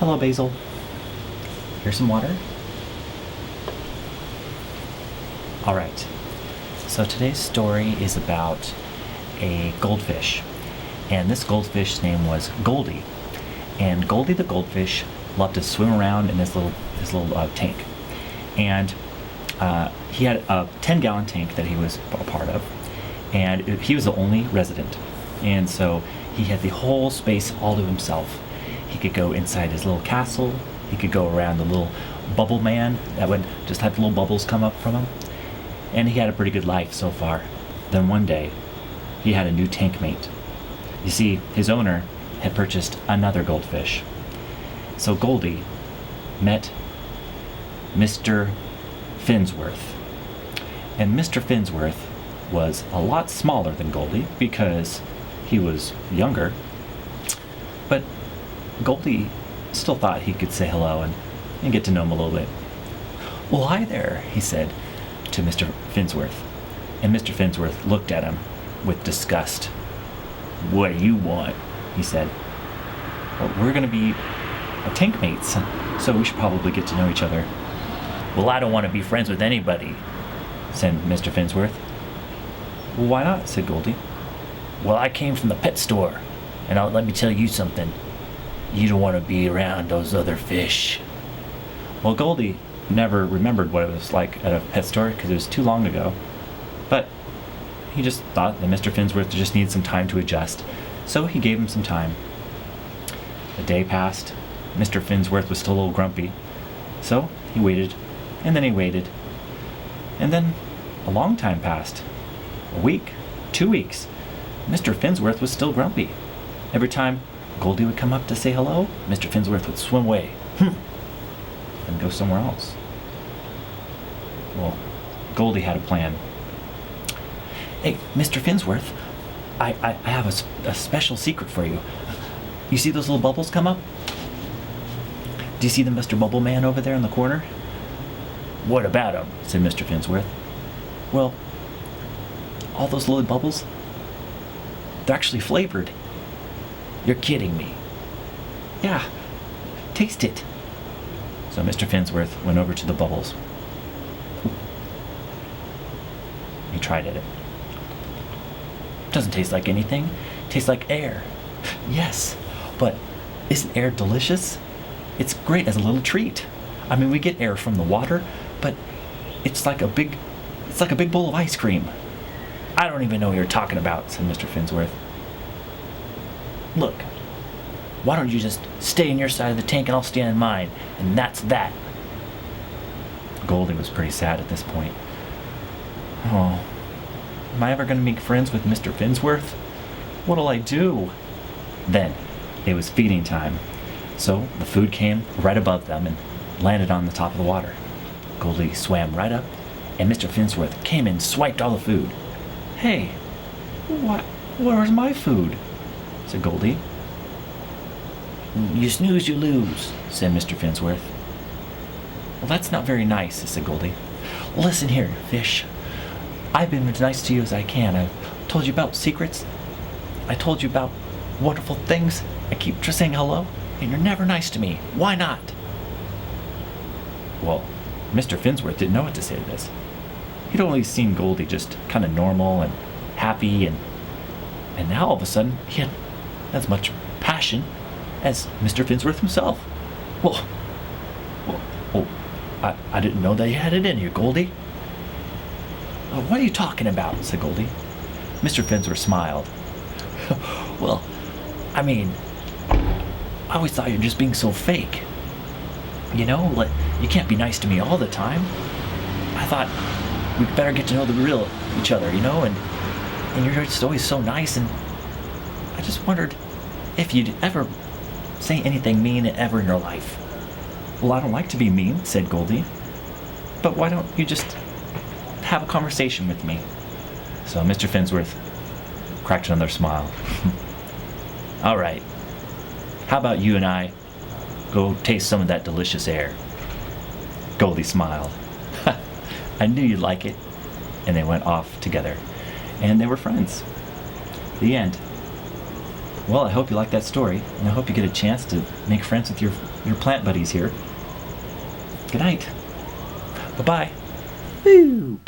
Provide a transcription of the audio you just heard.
Hello, Basil. Here's some water. All right. So today's story is about a goldfish. And this goldfish's name was Goldie. And Goldie the goldfish loved to swim around in his little tank. And he had a 10-gallon tank that he was a part of. And he was the only resident. And so he had the whole space all to himself. He could go inside his little castle. He could go around the little bubble man that would just have little bubbles come up from him. And he had a pretty good life so far. Then one day, he had a new tank mate. You see, his owner had purchased another goldfish. So Goldie met Mr. Finsworth. And Mr. Finsworth was a lot smaller than Goldie because he was younger. But Goldie still thought he could say hello and get to know him a little bit. "Well, hi there," he said to Mr. Finsworth. And Mr. Finsworth looked at him with disgust. "What do you want?" he said. "Well, we're going to be tank mates, so we should probably get to know each other." "Well, I don't want to be friends with anybody," said Mr. Finsworth. "Well, why not?" said Goldie. "Well, I came from the pet store, and let me tell you something. You don't want to be around those other fish." Well, Goldie never remembered what it was like at a pet store because it was too long ago. But he just thought that Mr. Finsworth just needed some time to adjust, so he gave him some time. The day passed. Mr. Finsworth was still a little grumpy, so he waited, and then he waited. And then a long time passed. A week, 2 weeks. Mr. Finsworth was still grumpy. Every time Goldie would come up to say hello, Mr. Finsworth would swim away and go somewhere else. Well, Goldie had a plan. "Hey, Mr. Finsworth, I have a special secret for you. You see those little bubbles come up? Do you see the Mr. Bubble Man over there in the corner?" "What about him?" said Mr. Finsworth. "Well, all those little bubbles, they're actually flavored." "You're kidding me." "Yeah, taste it." So Mr. Finsworth went over to the bubbles. He tried it. "Doesn't taste like anything. It tastes like air." "Yes, but isn't air delicious? It's great as a little treat. I mean, we get air from the water, but it's like a big bowl of ice cream." "I don't even know what you're talking about," said Mr. Finsworth. "Look, why don't you just stay in your side of the tank and I'll stay in mine, and that's that." Goldie was pretty sad at this point. "Oh, am I ever going to make friends with Mr. Finsworth? What'll I do?" Then it was feeding time, so the food came right above them and landed on the top of the water. Goldie swam right up, and Mr. Finsworth came and swiped all the food. "Hey, where's my food?" said Goldie. "You snooze, you lose," said Mr. Finsworth. "Well, that's not very nice," said Goldie. "Well, listen here, fish. I've been as nice to you as I can. I've told you about secrets. I told you about wonderful things. I keep just saying hello, and you're never nice to me. Why not?" Well, Mr. Finsworth didn't know what to say to this. He'd only seen Goldie just kind of normal and happy, and now all of a sudden he had as much passion as Mr. Finsworth himself. Well, I didn't know that you had it in you, Goldie." "What are you talking about?" said Goldie. Mr. Finsworth smiled. "Well, I mean, I always thought you were just being so fake. You know, like, you can't be nice to me all the time. I thought we'd better get to know the real each other, you know, and you're just always so nice, and I just wondered if you'd ever say anything mean ever in your life." "Well, I don't like to be mean," said Goldie, "but why don't you just have a conversation with me?" So Mr. Finsworth cracked another smile. "All right, how about you and I go taste some of that delicious air?" Goldie smiled. "I knew you'd like it." And they went off together, and they were friends. The end. Well, I hope you like that story, and I hope you get a chance to make friends with your plant buddies here. Good night. Bye-bye. Woo!